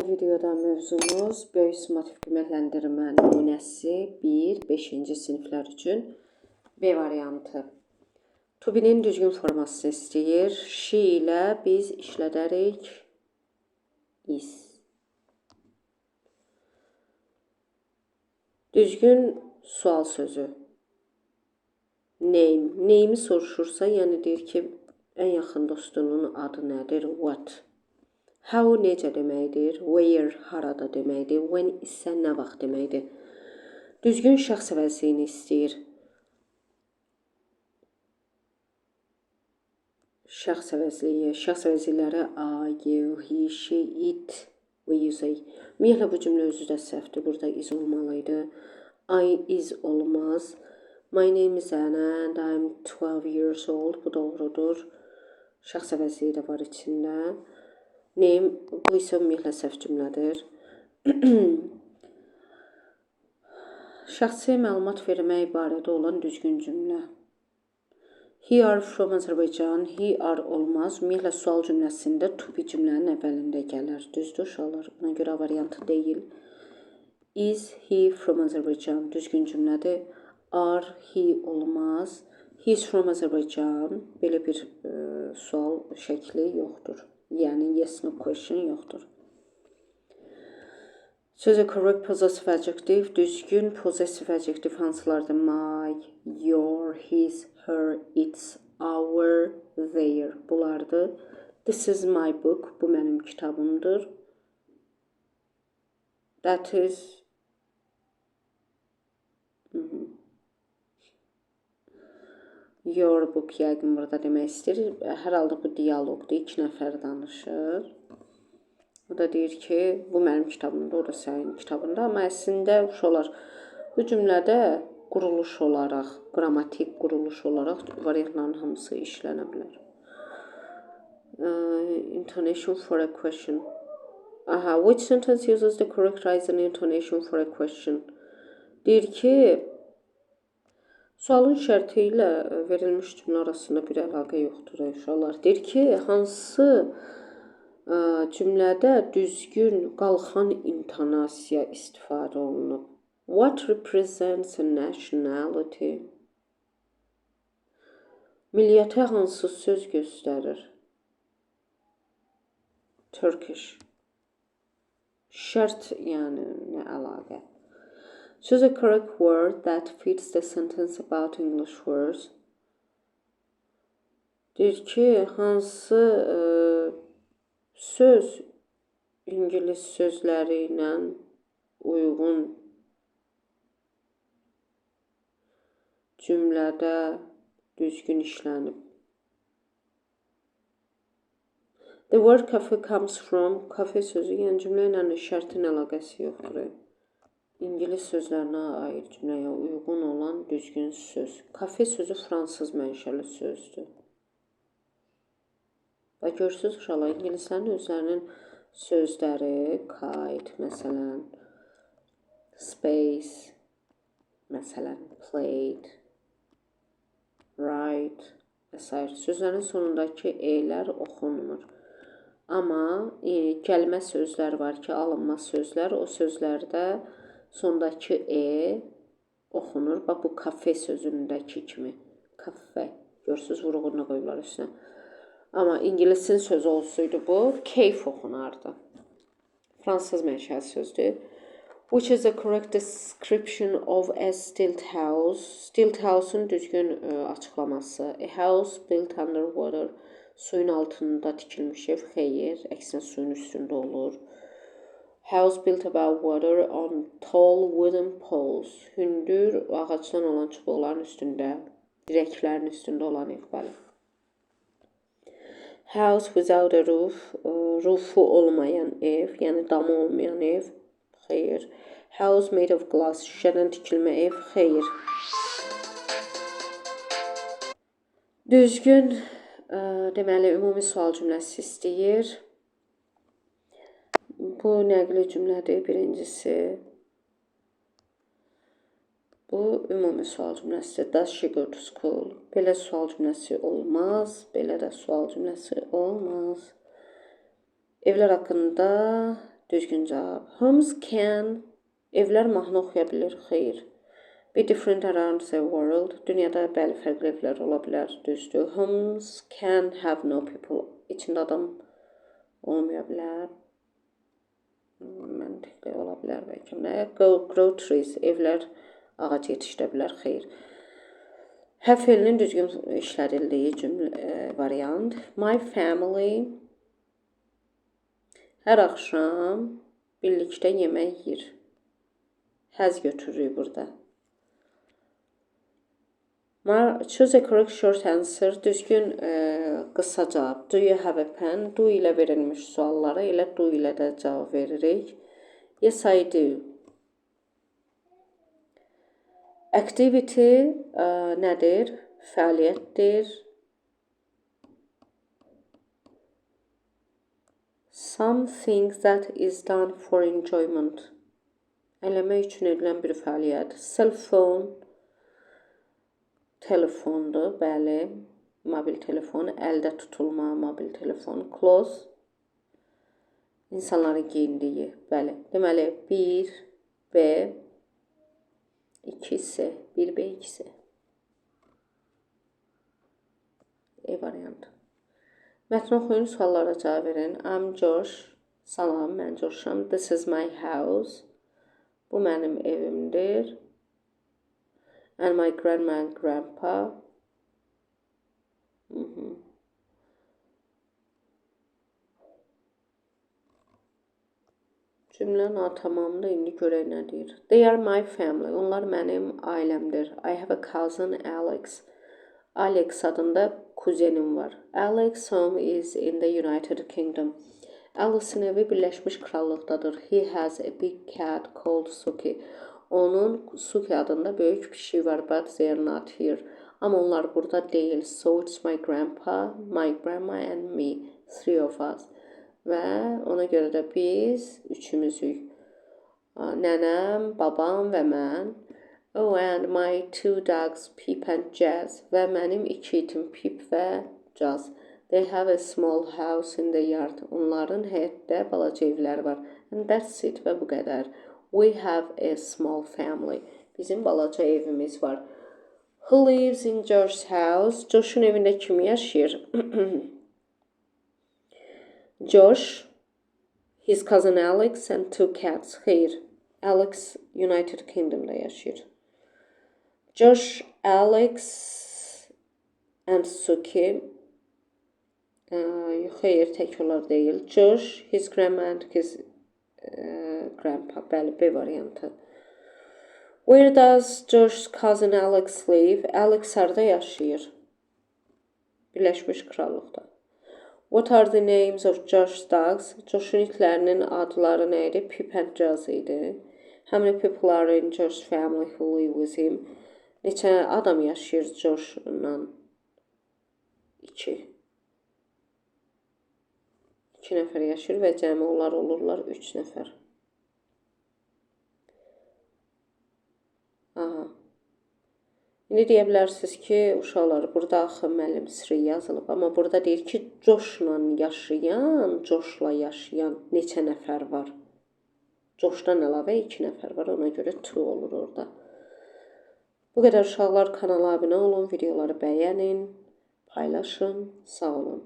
Videoda mövzumuz böyük summativ qiymətləndirmə nümunəsi 1-5-ci siniflər üçün B variantı. To be-nin düzgün formasını istəyir. She ilə biz işlədərik is. Düzgün sual sözü. Name. Name'i soruşursa, yəni deyir ki, ən yaxın dostunun adı nədir? What? How necə deməkdir? Where harada deməkdir? When isə nə vaxt deməkdir? Düzgün şəxs əvəzliyini istəyir. Şəxs əvəzliyi. Şəxs əvəzlikləri I, you, he, she, it we use. Ümumiyyətlə bu cümlə özü də səhvdir. Burada is olmalıydı. I is olmaz. My name is Anna and I'm 12 years old. Bu doğrudur. Şəxs əvəzliyi də var içində. Name, bu isə ümumiyyətlə səhv cümlədir. Şəxsi məlumat vermək barədə olan düzgün cümlə. He are from Azerbaijan. He are olmaz. Ümumiyyətlə sual cümləsində to be cümlənin əvvəlində gələr. Düzdür uşaqlar? Buna görə variantı deyil. Is he from Azerbaijan? Düzgün cümlədir. Are he olmaz. He is from Azerbaijan. Belə bir sual şəkli yoxdur. Yəni yes no question yoxdur. Sözə correct possessive adjective, düzgün possessive adjective hansılardır? My, your, his, her, its, our, their. Bunlardır. This is my book. Bu mənim kitabımdır. That is your book yəqin burada demək istəyir. Hər halda bu dialoqdur. 2 nəfər danışır. O da deyir ki, bu mənim kitabımdır, o da sənin kitabında. Amma əslində uşaqlar, bu cümlədə quruluş olaraq, qrammatik quruluş olaraq variantların hamısı işlənə bilər. Intonation for a question. Aha, which sentence uses the correct rise and intonation for a question? Deyir ki, sualın şərti ilə verilmiş cümlə arasında bir əlaqə yoxdur uşaqlar. Deyir ki, hansı cümlədə düzgün qalxan intonasiya istifadə olunub? What represents a nationality? Milliyyətə hansı söz göstərir? Turkish. Şərt, yəni nə əlaqə? Choose a correct word that fits the sentence about English words. Deyir ki, hansı söz İngilis sözləri ilə uyğun cümlədə düzgün işlənib. The word cafe comes from, cafe sözü, yəni cümlə ilə şərtin əlaqəsi yoxdur. İngilis sözlərinə aid cümləyə uyğun olan düzgün söz. Cafe sözü fransız mənşəli sözdür. Və görürsünüz uşaqlar, ingilislərin özlərinin sözləri, kite, məsələn, space, məsələn, plate, right və s. Sözlərin sonundakı e-lər oxunmur. Amma kəlmə sözlər var ki, alınma sözlər, o sözlərdə sondakı e oxunur. Bax, bu kafe sözündəki kimi. Kafe. Görürsünüz, vurğunu qoyurlar üstünə. Amma ingilisin sözü olsaydı bu, keyf oxunardı. Fransız mənşəli sözdür. Which is the correct description of a stilt house? Stilt house'un düzgün açıqlaması. A house built under water. Suyun altında tikilmiş ev, xeyir, əksinə suyun üstündə olur. House built above water on tall wooden poles. Hündür ağacdan olan çubuqların üstündə, dirəklərin üstündə olan ev, bəli. House without a roof, rufu olmayan ev, yəni damı olmayan ev, xeyir. House made of glass, şüşədən tikilmə ev, xeyir. Düzgün, deməli, ümumi sual cümləsi istəyir. Bu nəqli cümlədir, birincisi. Bu ümumi sual cümləsidir. Does she go to school? Belə sual cümləsi olmaz. Belə də sual cümləsi olmaz. Evlər haqqında Düzgün cavab. Homes can, evlər mahnı oxuya bilir, xeyr. Be different around the world. Dünyada bəli fərqli evlər ola bilər, düzdür. Homes can have no people. İçində adam olmaya bilər. Məntiqli ola bilər bəlkə. Grow trees. Evlər ağac yetişdirə bilər, xeyr. Have fe'linin düzgün işlədildiyi cümlə variant. My family hər axşam birlikdə yemək yeyir. Həz götürürük burada. Choose a correct short answer. Düzgün qısa cavab. Do you have a pen? Do ilə verilmiş suallara elə do ilə də cavab veririk. Yes, I do. Activity nədir? Fəaliyyətdir. Something that is done for enjoyment. Eləmək üçün edilən bir fəaliyyət. Cell phone. Telefondur, bəli, mobil telefon, əldə tutulma, mobil telefon, clothes, insanların geyindiyi, bəli. Deməli, 1B, 2C, 1B, 2C. E variantı. Mətn oxuyun, suallara cavab verin. I'm Josh, salam, mən Josham. This is my house. Bu mənim evimdir. And my grandma and grandpa. Cümlə natamamdır. İndi görək nə deyir. They are my family. Onlar mənim ailəmdir. I have a cousin Alex. Alex adında kuzenim var. Alex home is in the United Kingdom. Alex'in evi Birləşmiş Krallıqdadır. He has a big cat called Suki. Onun Suki adında böyük pişiyi var, but they are not here. Amma onlar burada deyil. So it's my grandpa, my grandma and me. Three of us. Və ona görə də biz üçümüzük. Nənəm, babam və mən. Oh, and my two dogs, Pip and Jazz. Və mənim iki itim Pip və Jazz. They have a small house in the yard. Onların həyətdə balaca evləri var. And that's it və bu qədər. We have a small family. Bizim balaca evimiz var. Who lives in Josh's house? Josh'un evində kim yaşayır? Josh, his cousin Alex and two cats. Xeyr, Alex United Kingdom'da yaşayır. Josh, Alex and Suki. Xeyr, tək onlar deyil. Josh, his grandma and his grandpa. Bəli, B variantı. Where does Josh's cousin Alex live? Alex harda yaşayır? Birləşmiş Krallıqda. What are the names of Josh's dogs? Josh'un itlərinin adları nə idi? Pip and Jazz idi. How many people are in Josh's family who live with him? Neçə adam yaşayır Josh'la? 2. 2 nəfər yaşayır və cəmi onlar olurlar 3 nəfər. Aha. İndi deyə bilərsiniz ki, uşaqlar, burada axı müəllim sırrı yazılıb, amma burada deyir ki, Josh'la yaşayan neçə nəfər var? Josh'dan əlavə 2 nəfər var, ona görə true olur orada. Bu qədər uşaqlar, kanala abunə olun, videoları bəyənin, paylaşın, sağ olun.